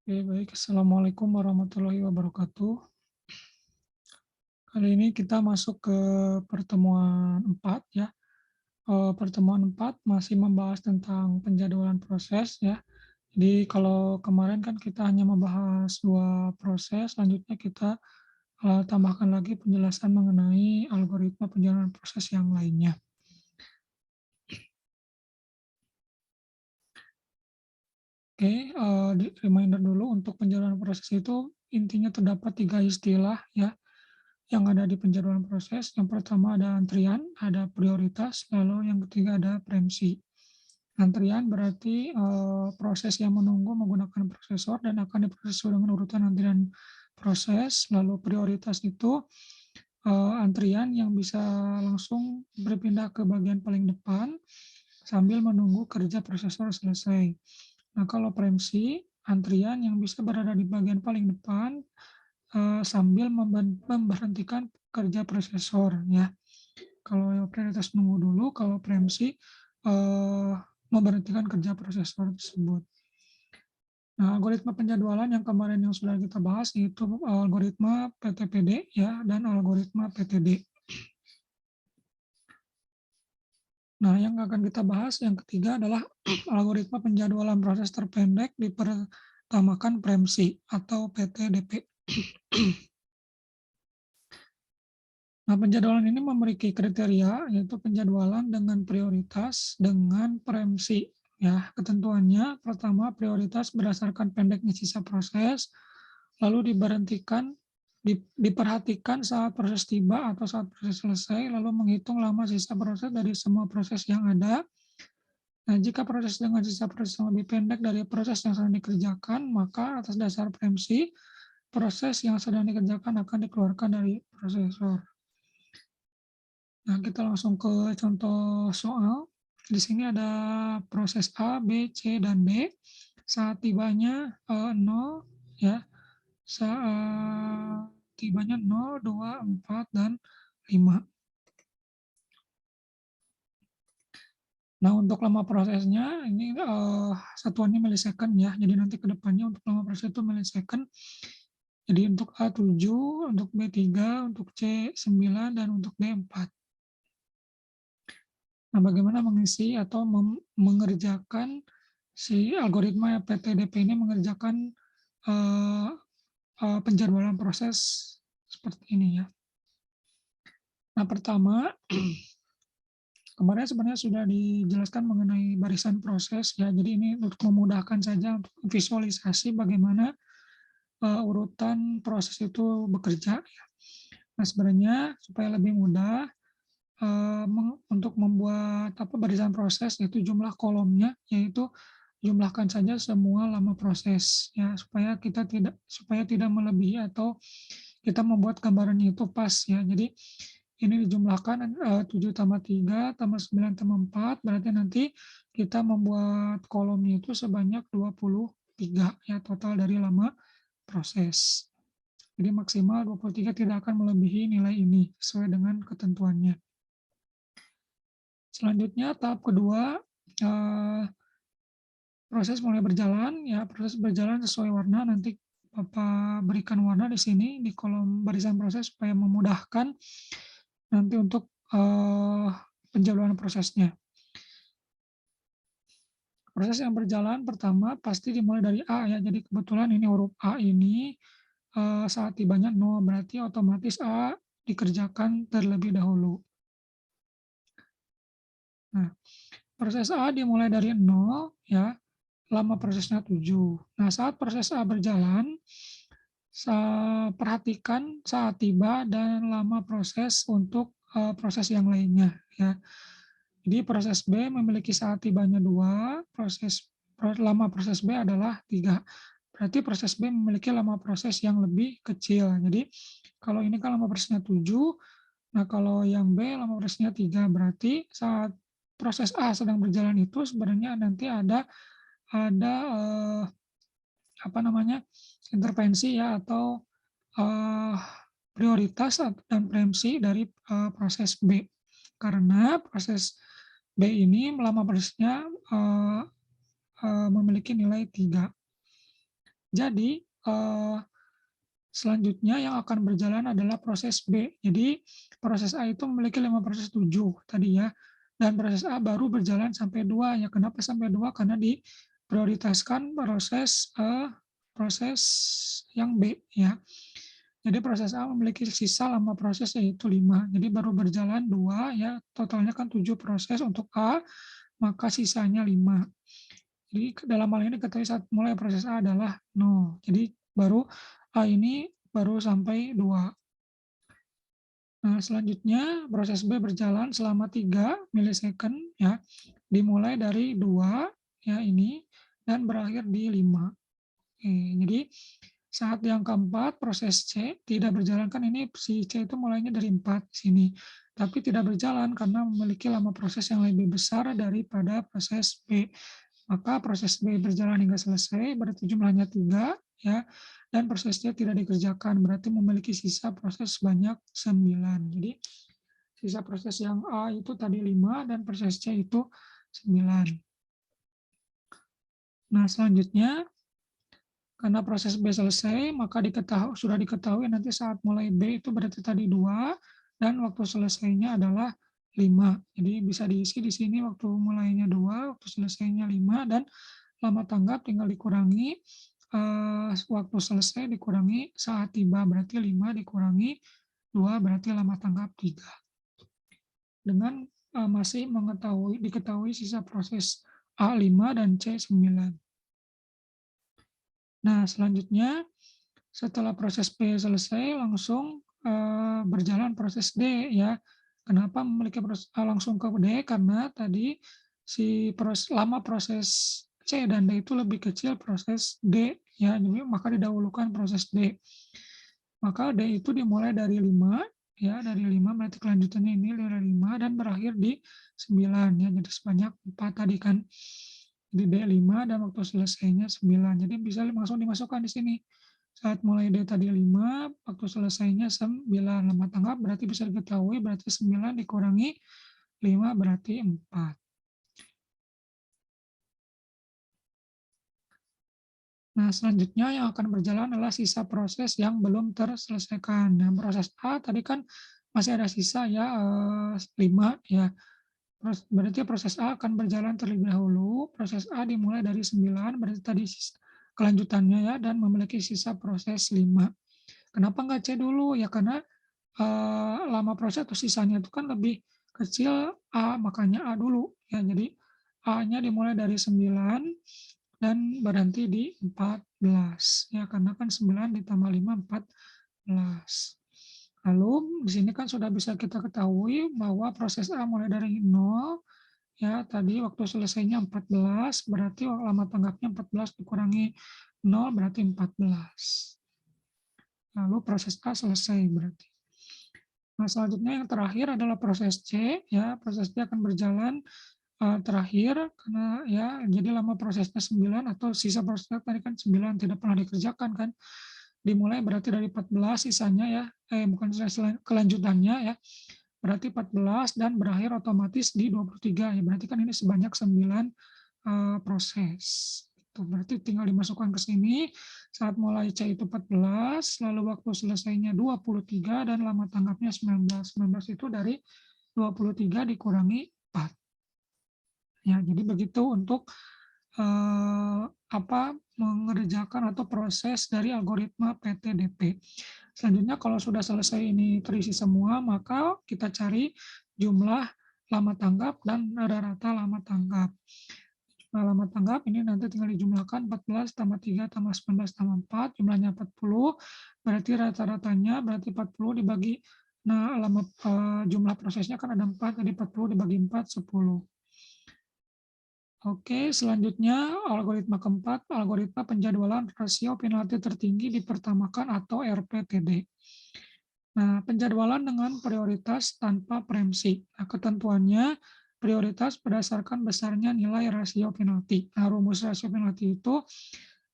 Oke, baik. Assalamualaikum warahmatullahi wabarakatuh. Kali ini kita masuk ke pertemuan 4 ya. Pertemuan 4 masih membahas tentang penjadwalan proses ya. Jadi kalau kemarin kan kita hanya membahas 2 proses, selanjutnya kita, tambahkan lagi penjelasan mengenai algoritma penjalanan proses yang lainnya. Oke, di reminder dulu untuk penjalanan proses itu intinya terdapat 3 istilah ya. Yang ada di penjadwalan proses, yang pertama ada antrian, ada prioritas, lalu yang ketiga ada preemsi. Antrian berarti, proses yang menunggu menggunakan prosesor dan akan diproses sesuai dengan urutan antrian proses, lalu prioritas itu, antrian yang bisa langsung berpindah ke bagian paling depan, sambil menunggu kerja prosesor selesai. Nah, kalau preemsi, antrian yang bisa berada di bagian paling depan, sambil memberhentikan kerja prosesor ya. Kalau yang prioritas nunggu dulu, kalau preemsi, eee, memberhentikan kerja prosesor tersebut. Nah, algoritma penjadwalan yang kemarin yang sudah kita bahas yaitu algoritma PTPD ya dan algoritma PTD. Nah, yang akan kita bahas yang ketiga adalah algoritma penjadwalan proses terpendek diperutamakan preemsi atau PTDP. Nah, penjadwalan ini memiliki kriteria, yaitu penjadwalan dengan prioritas dengan preemsi. Ya, ketentuannya pertama prioritas berdasarkan pendeknya sisa proses, lalu diperhatikan saat proses tiba atau saat proses selesai, lalu menghitung lama sisa proses dari semua proses yang ada. Nah, jika proses dengan sisa proses yang lebih pendek dari proses yang sedang dikerjakan, maka atas dasar preemsi, proses yang sedang dikerjakan akan dikeluarkan dari prosesor. Nah, kita langsung ke contoh soal. Di sini ada proses A, B, C, dan D. Saat tibanya 0 ya, saat tibanya 0, 2, 4, dan 5. Nah, untuk lama prosesnya ini satuannya milisecond ya. Jadi nanti ke depannya untuk lama proses itu milisecond. Jadi untuk A 7, untuk B 3, untuk C 9, dan untuk D 4. Nah, bagaimana mengisi atau mengerjakan si algoritma PTDP ini mengerjakan, eee penjadwalan proses seperti ini ya. Nah, pertama, kemarin sebenarnya sudah dijelaskan mengenai barisan proses ya, jadi ini untuk memudahkan saja untuk visualisasi bagaimana, urutan proses itu bekerja ya. Nah, sebenarnya supaya lebih mudah, untuk membuat barisan proses yaitu jumlah kolomnya, yaitu jumlahkan saja semua lama proses ya, supaya tidak melebihi atau kita membuat gambarannya itu pas ya. Jadi ini dijumlahkan, 7 tambah 3 tambah 9 tambah 4 berarti nanti kita membuat kolomnya itu sebanyak 23 ya, total dari lama proses. Jadi maksimal 23 tidak akan melebihi nilai ini, sesuai dengan ketentuannya. Selanjutnya tahap kedua, eee, proses mulai berjalan ya, proses berjalan sesuai warna, nanti Bapak berikan warna di sini di kolom barisan proses supaya memudahkan nanti untuk, penjadwalan prosesnya. Proses yang berjalan pertama pasti dimulai dari A ya, jadi kebetulan ini huruf A ini, saat tibanya 0, berarti otomatis A dikerjakan terlebih dahulu. Nah, proses A dimulai dari 0 ya, lama prosesnya 7. Nah, saat proses A berjalan, perhatikan saat tiba dan lama proses untuk, proses yang lainnya ya. Jadi proses B memiliki saat tibanya 2, lama proses B adalah 3. Berarti proses B memiliki lama proses yang lebih kecil. Jadi kalau ini kan lama prosesnya 7, nah kalau yang B lama prosesnya 3, berarti saat proses A sedang berjalan itu sebenarnya nanti ada, apa namanya, intervensi ya atau, eee, prioritas dan preemsi dari, proses B. Karena proses B ini lama prosesnya, eee eee, memiliki nilai 3. Jadi, selanjutnya yang akan berjalan adalah proses B. Jadi proses A itu memiliki 5 proses 7 tadi ya, dan proses A baru berjalan sampai 2 ya. Kenapa sampai 2? Karena diprioritaskan proses yang B ya. Jadi proses A memiliki sisa lama proses yaitu 5. Jadi baru berjalan 2 ya, totalnya kan 7 proses untuk A, maka sisanya 5. Jadi dalam hal ini ketahui saat mulai proses A adalah 0. Jadi baru A ini baru sampai 2. Nah, selanjutnya proses B berjalan selama 3 milisecond ya, dimulai dari 2 ya ini dan berakhir di 5. Oke, jadi saat yang keempat proses C tidak berjalan, kan ini si C itu mulainya dari 4 sini, tapi tidak berjalan karena memiliki lama proses yang lebih besar daripada proses B. Maka proses B berjalan hingga selesai, berarti jumlahnya 3 ya, dan proses C tidak dikerjakan, berarti memiliki sisa proses sebanyak 9. Jadi sisa proses yang A itu tadi 5 dan proses C itu 9. Nah, selanjutnya karena proses B selesai, maka sudah diketahui nanti saat mulai B itu berarti tadi 2 dan waktu selesainya adalah 5. Jadi bisa diisi di sini waktu mulainya 2, waktu selesainya 5, dan lama tanggap tinggal dikurangi, waktu selesai dikurangi saat tiba, berarti 5 dikurangi 2 berarti lama tanggap 3. Dengan, masih diketahui sisa proses A 5 dan C 9. Nah, selanjutnya setelah proses B selesai langsung, berjalan proses D ya. Kenapa langsung ke D? Karena tadi lama proses C dan D itu lebih kecil proses D ya, jadi maka didahulukan proses D. Maka D itu dimulai dari 5 ya, dari 5 berarti kelanjutannya ini dari 5 dan berakhir di 9 ya, jadi sebanyak 4 tadi kan. Jadi D 5 dan waktu selesainya 9. Jadi bisa langsung dimasukkan di sini. Saat mulai D tadi 5, waktu selesainya 9. Lama tanggap berarti bisa diketahui berarti 9 dikurangi 5 berarti 4. Nah, selanjutnya yang akan berjalan adalah sisa proses yang belum terselesaikan. Nah, proses A tadi kan masih ada sisa ya, 5 ya. Berarti proses A akan berjalan terlebih dahulu. Proses A dimulai dari 9, berarti tadi kelanjutannya ya, dan memiliki sisa proses 5. Kenapa nggak C dulu? Ya karena, lama proses atau sisanya itu kan lebih kecil A, makanya A dulu ya. Jadi A-nya dimulai dari 9 dan berhenti di 14 ya, karena kan 9 ditambah 5, 14. Lalu di sini kan sudah bisa kita ketahui bahwa proses A mulai dari 0 ya, tadi waktu selesainya 14, berarti lama tanggapnya 14 dikurangi 0 berarti 14. Lalu proses A selesai berarti. Nah, selanjutnya yang terakhir adalah proses C ya, proses C akan berjalan terakhir karena ya jadi lama prosesnya 9 atau sisa prosesnya tadi kan 9 tidak pernah dikerjakan kan. Dimulai berarti dari 14 sisanya ya, bukan kelanjutannya ya, berarti 14 dan berakhir otomatis di 23 ya, berarti kan ini sebanyak 9 proses. Itu berarti tinggal dimasukkan ke sini, saat mulai C itu 14, lalu waktu selesainya 23 dan lama tanggapnya 19. 19 itu dari 23 dikurangi 4. Ya, jadi begitu untuk mengerjakan atau proses dari algoritma PTDP. Selanjutnya kalau sudah selesai ini terisi semua, maka kita cari jumlah lama tanggap dan rata-rata lama tanggap. Jumlah lama tanggap ini nanti tinggal dijumlahkan 14 tambah 3 tambah 19 tambah 4, jumlahnya 40, berarti rata-ratanya berarti 40 dibagi, nah jumlah prosesnya kan ada 4, jadi 40 dibagi 4, 10. Oke, selanjutnya algoritma keempat, algoritma penjadwalan rasio penalti tertinggi dipertamakan atau RPTD. Nah, penjadwalan dengan prioritas tanpa preemsi. Nah, ketentuannya prioritas berdasarkan besarnya nilai rasio penalti. Nah, rumus rasio penalti itu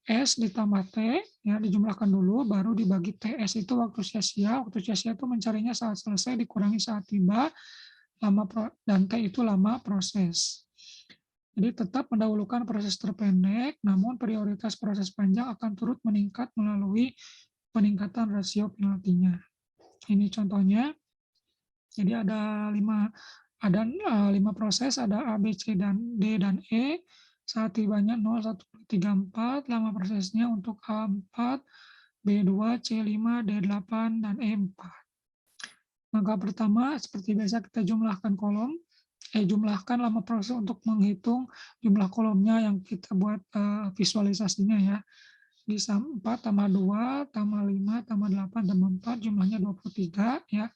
S ditambah T, ya dijumlahkan dulu, baru dibagi T. S itu waktu sia-sia itu mencarinya saat selesai dikurangi saat tiba, dan T itu lama proses. Jadi tetap mendahulukan proses terpendek, namun prioritas proses panjang akan turut meningkat melalui peningkatan rasio penaltinya. Ini contohnya. Jadi ada 5 proses, ada A, B, C, dan D, dan E. Saat tibanya 0, 1, 2, 3, 4, lama prosesnya untuk A 4, B 2, C 5, D 8, dan E 4. Langkah pertama, seperti biasa kita jumlahkan lama proses untuk menghitung jumlah kolomnya yang kita buat visualisasinya ya. Bisa 4 tambah 2 tambah 5 tambah 8 tambah 4 jumlahnya 23 ya.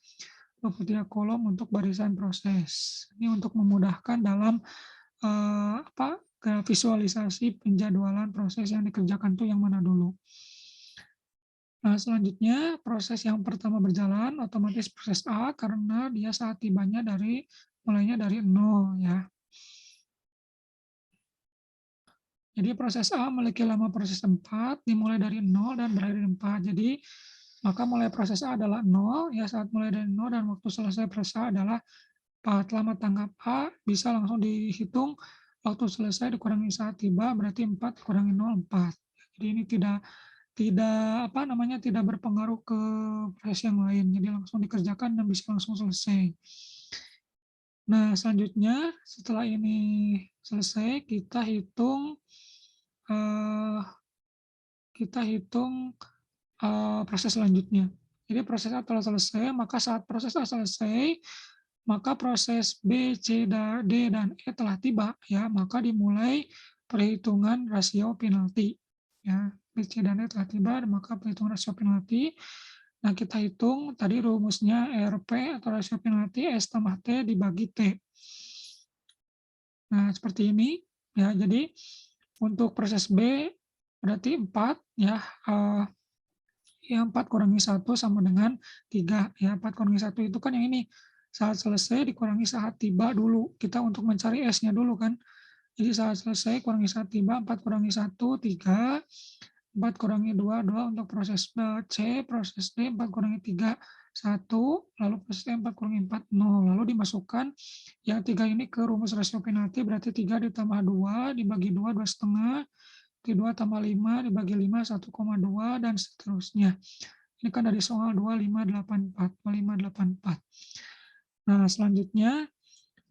23 kolom untuk barisan proses. Ini untuk memudahkan dalam visualisasi penjadwalan proses yang dikerjakan tuh yang mana dulu. Nah, selanjutnya proses yang pertama berjalan otomatis proses A karena dia saat tibanya mulainya dari 0 ya. Jadi proses A memiliki lama proses 4 dimulai dari 0 dan berakhir 4. Jadi maka mulai proses A adalah 0 ya, saat mulai dari 0 dan waktu selesai proses A adalah 4. Lama tanggap A bisa langsung dihitung, waktu selesai dikurangi saat tiba berarti 4 kurangi 0 4. Jadi ini tidak tidak tidak berpengaruh ke proses yang lain, jadi langsung dikerjakan dan bisa langsung selesai. Nah, selanjutnya setelah ini selesai eee, kita hitung proses selanjutnya. Jadi proses A telah selesai, maka saat proses A selesai, maka proses B, C, D, dan E telah tiba, ya, maka dimulai perhitungan rasio penalti. Ya, B, C, dan E telah tiba, maka perhitungan rasio penalti. Nah, kita hitung tadi rumusnya RP atau rasio penalti S tambah T dibagi T. Nah, seperti ini, ya. Jadi untuk proses B berarti 4, ya. Ya 4 kurangi 1 sama dengan 3, ya 4 kurangi 1 itu kan yang ini, saat selesai dikurangi saat tiba dulu, kita untuk mencari S-nya dulu kan. Jadi saat selesai kurangi saat tiba, 4 kurangi 1, 3, 4 kurangi 2, 2 untuk proses C, proses D 4 kurangi 3, 1, lalu proses E 4 kurangi 4, 0. Lalu dimasukkan yang 3 ini ke rumus rasio penalti, berarti 3 ditambah 2 dibagi 2, 2,5, 2 tambah 5 dibagi 5, 1,2, dan seterusnya. Ini kan dari soal 2584, 2584. Nah, selanjutnya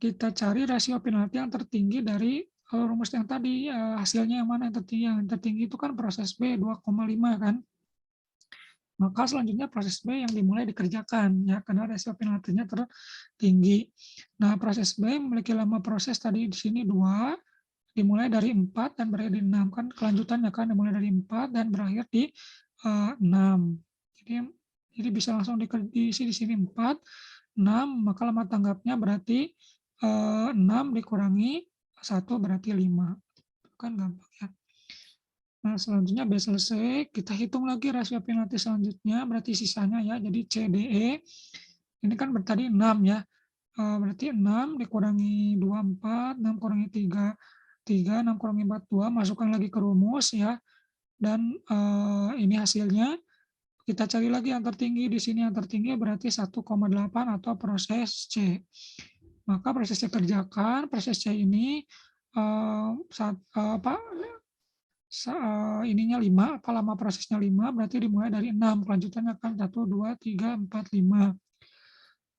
kita cari rasio penalti yang tertinggi dari rumus yang tadi, hasilnya yang mana yang tertinggi? Yang tertinggi itu kan proses B 2,5 kan. Maka selanjutnya proses B yang dimulai dikerjakan ya karena rasio penaltinya tertinggi. Nah, proses B memiliki lama proses tadi di sini 2, dimulai dari 4 dan berakhir di 6 kan kelanjutannya kan dimulai dari 4 dan berakhir di 6. Jadi bisa langsung diisi di sini 4, 6, maka lama tanggapnya berarti 6 dikurangi 1 berarti 5. Kan gampang ya. Nah, selanjutnya B selesai, kita hitung lagi rasio penalti selanjutnya, berarti sisanya ya, jadi CDE, ini kan tadi 6 ya, berarti 6 dikurangi 2, 4, 6 kurangi 3, 3, 6 kurangi 4, 2, masukkan lagi ke rumus ya, dan ini hasilnya, kita cari lagi yang tertinggi, di sini yang tertinggi berarti 1,8 atau proses C. Maka proses C kerjakan, proses C ini ininya 5, lama prosesnya 5, berarti dimulai dari 6, kelanjutannya kan 1, 2, 3, 4, 5.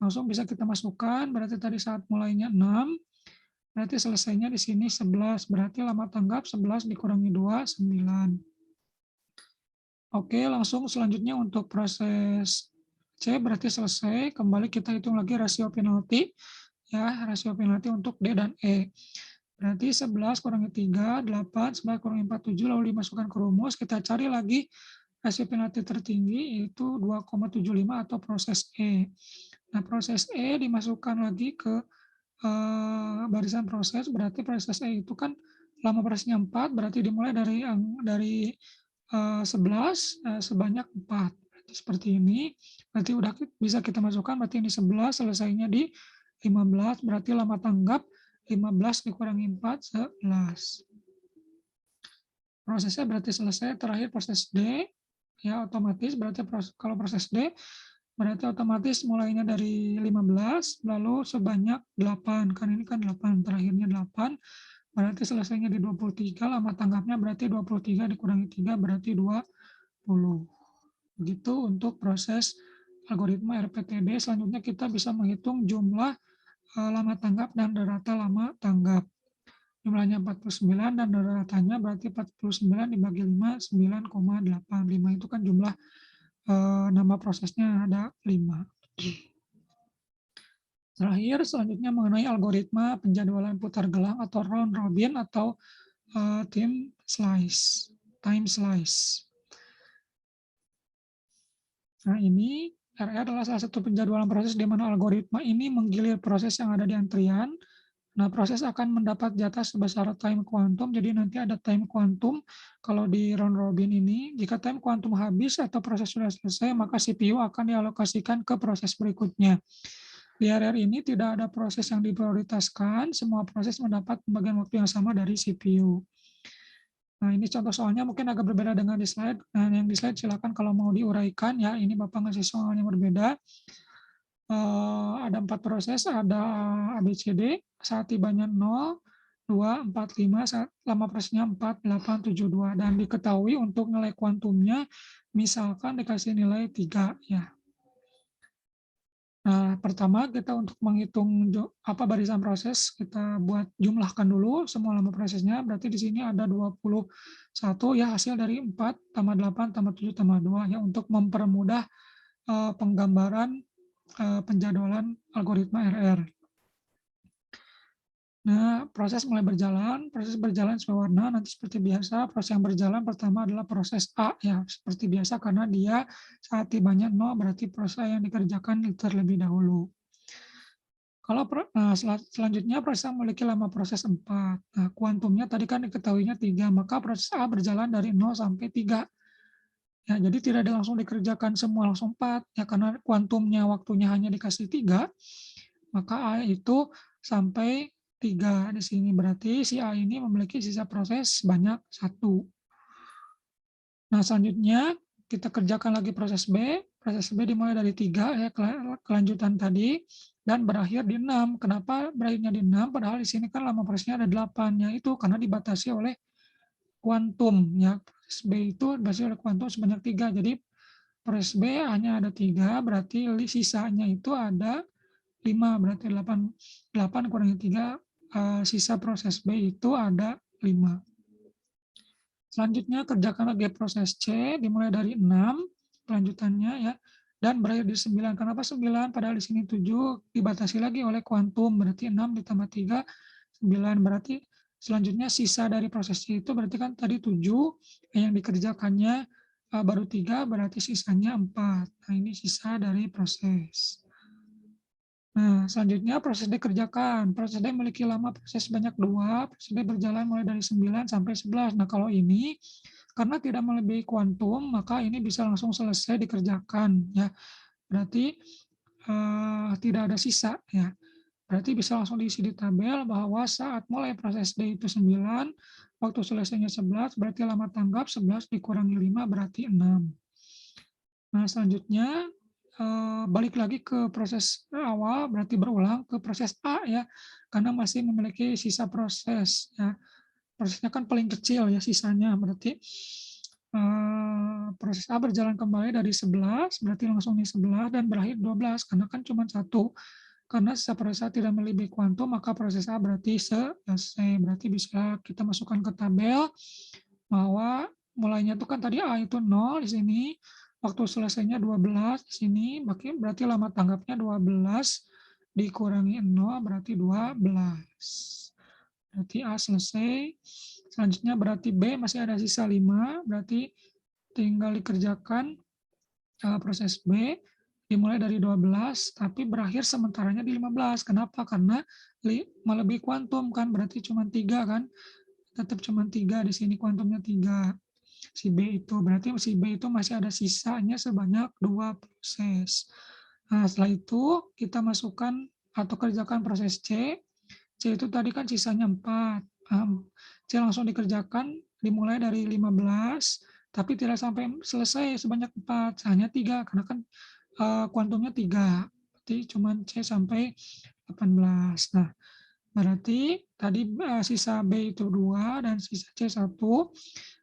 Langsung bisa kita masukkan, berarti tadi saat mulainya 6, berarti selesainya di sini 11, berarti lama tanggap 11 dikurangi 2, 9. Oke, langsung selanjutnya untuk proses C berarti selesai, kembali kita hitung lagi rasio penalti, ya, rasio penalti untuk D dan E. Berarti 11 kurangi 3, 8, 11 kurangi 4, 7, lalu dimasukkan ke rumus, kita cari lagi rasio penalti tertinggi, yaitu 2,75 atau proses E. Nah, proses E dimasukkan lagi ke barisan proses, berarti proses E itu kan lama prosesnya 4, berarti dimulai dari 11 sebanyak 4. Berarti seperti ini, berarti udah bisa kita masukkan, berarti ini 11, selesainya di 15, berarti lama tanggap 15 dikurangi 4, 11. Prosesnya berarti selesai, terakhir proses D, ya otomatis berarti kalau proses D, berarti otomatis mulainya dari 15, lalu sebanyak 8, kan ini kan 8, terakhirnya 8, berarti selesainya di 23, lama tanggapnya berarti 23 dikurangi 3 berarti 20. Begitu untuk proses algoritma RPTD. Selanjutnya kita bisa menghitung jumlah lama tanggap dan rata lama tanggap. Jumlahnya 49 dan ratanya berarti 49 dibagi 5, 9,8. 5 itu kan jumlah nama prosesnya ada 5. Terakhir, selanjutnya mengenai algoritma penjadwalan putar gelang atau round robin atau time slice. Nah, ini RR adalah salah satu penjadwalan proses di mana algoritma ini menggilir proses yang ada di antrian. Nah, proses akan mendapat jatah sebesar time kuantum, jadi nanti ada time kuantum kalau di round robin ini. Jika time kuantum habis atau proses sudah selesai, maka CPU akan dialokasikan ke proses berikutnya. Di RR ini tidak ada proses yang diprioritaskan, semua proses mendapat pembagian waktu yang sama dari CPU. Nah, ini contoh soalnya mungkin agak berbeda dengan di slide. Nah, yang di slide silakan kalau mau diuraikan ya, ini Bapak ngasih soal yang berbeda. Ada 4 proses, ada ABCD, saat tibanya 0, 2, 4, 5, lama prosesnya 4, 8, 7, 2. Dan diketahui untuk nilai kuantumnya, misalkan dikasih nilai 3 ya. Nah, pertama kita untuk menghitung barisan proses, kita buat jumlahkan dulu semua lama prosesnya, berarti di sini ada 21 ya, hasil dari 4 tambah 8 tambah 7 tambah 2 ya, untuk mempermudah penggambaran penjadwalan algoritma RR. Nah, proses berjalan sesuai warna, nanti seperti biasa, proses yang berjalan pertama adalah proses A ya, seperti biasa karena dia saat tibanya 0 berarti proses yang dikerjakan terlebih dahulu. Kalau selanjutnya proses A memiliki lama proses 4. Nah, kuantumnya tadi kan diketahuinya 3, maka proses A berjalan dari 0 sampai 3. Ya, jadi tidak langsung dikerjakan semua langsung 4, ya karena kuantumnya waktunya hanya dikasih 3, maka A itu sampai 3 di sini. Berarti si A ini memiliki sisa proses sebanyak 1. Nah, selanjutnya kita kerjakan lagi proses B. Proses B dimulai dari 3, ya kelanjutan tadi, dan berakhir di 6. Kenapa berakhirnya di 6? Padahal di sini kan lama prosesnya ada 8, ya itu karena dibatasi oleh kuantum. Ya. Proses B itu dibatasi oleh kuantum sebanyak 3. Jadi proses B hanya ada 3, berarti sisanya itu ada 5, berarti 8 kurangi 3, sisa proses B itu ada 5. Selanjutnya kerjakan lagi proses C, dimulai dari 6, kelanjutannya ya, dan berakhir di 9. Kenapa 9? Padahal di sini 7 dibatasi lagi oleh kuantum, berarti 6 ditambah 3, 9. Berarti selanjutnya sisa dari proses C itu berarti kan tadi 7, yang dikerjakannya baru 3, berarti sisanya 4. Nah, ini sisa dari proses. Nah, selanjutnya proses D kerjakan. Proses D memiliki lama proses sebanyak 2, proses D berjalan mulai dari 9 sampai 11. Nah, kalau ini karena tidak melebihi kuantum, maka ini bisa langsung selesai dikerjakan ya. Berarti tidak ada sisa ya. Berarti bisa langsung diisi di tabel bahwa saat mulai proses D itu 9, waktu selesainya 11, berarti lama tanggap 11 dikurangi 5 berarti 6. Nah, selanjutnya balik lagi ke proses awal, berarti berulang ke proses A ya, karena masih memiliki sisa proses ya. Prosesnya kan paling kecil ya sisanya, berarti proses A berjalan kembali dari 11, berarti langsung di 11 dan berakhir 12, karena kan cuma 1. Karena sisa proses A tidak melebihi kuantum, maka proses A berarti selesai. Berarti bisa kita masukkan ke tabel bahwa mulainya itu kan tadi A itu 0 di sini, waktu selesainya 12 di sini, berarti lama tanggapnya 12 dikurangi 0 berarti 12. Berarti A selesai. Selanjutnya berarti B masih ada sisa 5, berarti tinggal dikerjakan proses B dimulai dari 12 tapi berakhir sementaranya di 15. Kenapa? Karena melebihi kuantum kan, berarti cuma 3 kan. Tetap cuma 3 di sini kuantumnya 3. Si B itu berarti si B itu masih ada sisanya sebanyak 2 proses. Nah, setelah itu kita masukkan atau kerjakan proses C. C itu tadi kan sisanya 4. C langsung dikerjakan dimulai dari 15 tapi tidak sampai selesai sebanyak 4, hanya 3 karena kan kuantumnya 3. Berarti cuma C sampai 18. Nah, Berarti tadi, sisa B itu 2 dan sisa C 1.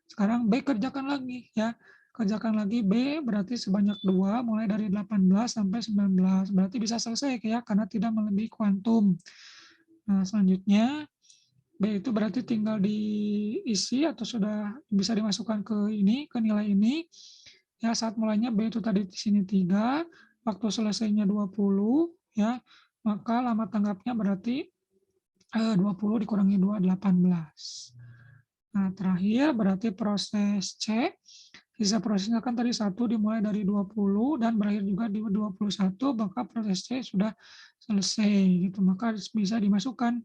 Sekarang B kerjakan lagi ya. Kerjakan lagi B berarti sebanyak 2 mulai dari 18 sampai 19. Berarti bisa selesai ya karena tidak melebihi kuantum. Nah, selanjutnya B itu berarti tinggal diisi atau sudah bisa dimasukkan ke ini, ke nilai ini. Ya, saat mulainya B itu tadi di sini 3, waktu selesainya 20 ya, maka lama tanggapnya berarti 20 dikurangi 2, 18. Nah, terakhir berarti proses C, sisa prosesnya kan tadi 1 dimulai dari 20 dan berakhir juga di 21, maka proses C sudah selesai gitu, maka bisa dimasukkan.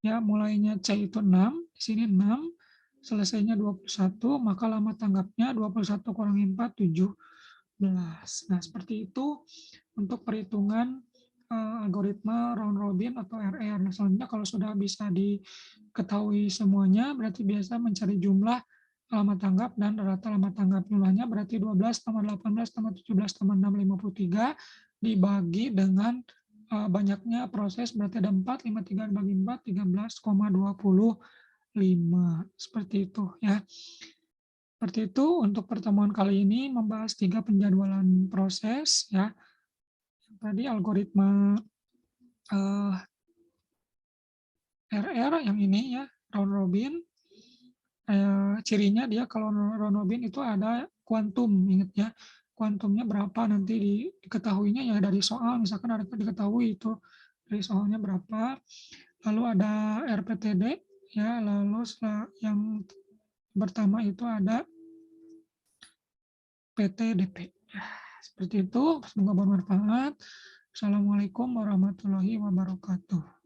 Ya, mulainya C itu 6, di sini 6, selesainya 21, maka lama tanggapnya 21 kurangi 4, 17. Nah, seperti itu untuk perhitungan algoritma round robin atau RR. Nah, selanjutnya kalau sudah bisa diketahui semuanya, berarti biasa mencari jumlah lama tanggap dan rata lama tanggap. Jumlahnya berarti 12 tambah 18 tambah 17 tambah 6, 53 dibagi dengan banyaknya proses, berarti ada 4, 53 dibagi 4, 13,25. Seperti itu ya. Seperti itu untuk pertemuan kali ini membahas 3 penjadwalan proses ya. Tadi algoritma RR yang ini ya, round robin, cirinya dia kalau round robin itu ada kuantum, ingat ya. Kuantumnya berapa nanti diketahuinya ya dari soal, misalkan ada diketahui itu dari soalnya berapa. Lalu ada RPTD ya, lalu yang pertama itu ada PTDP. Ya, seperti itu, semoga bermanfaat. Assalamualaikum warahmatullahi wabarakatuh.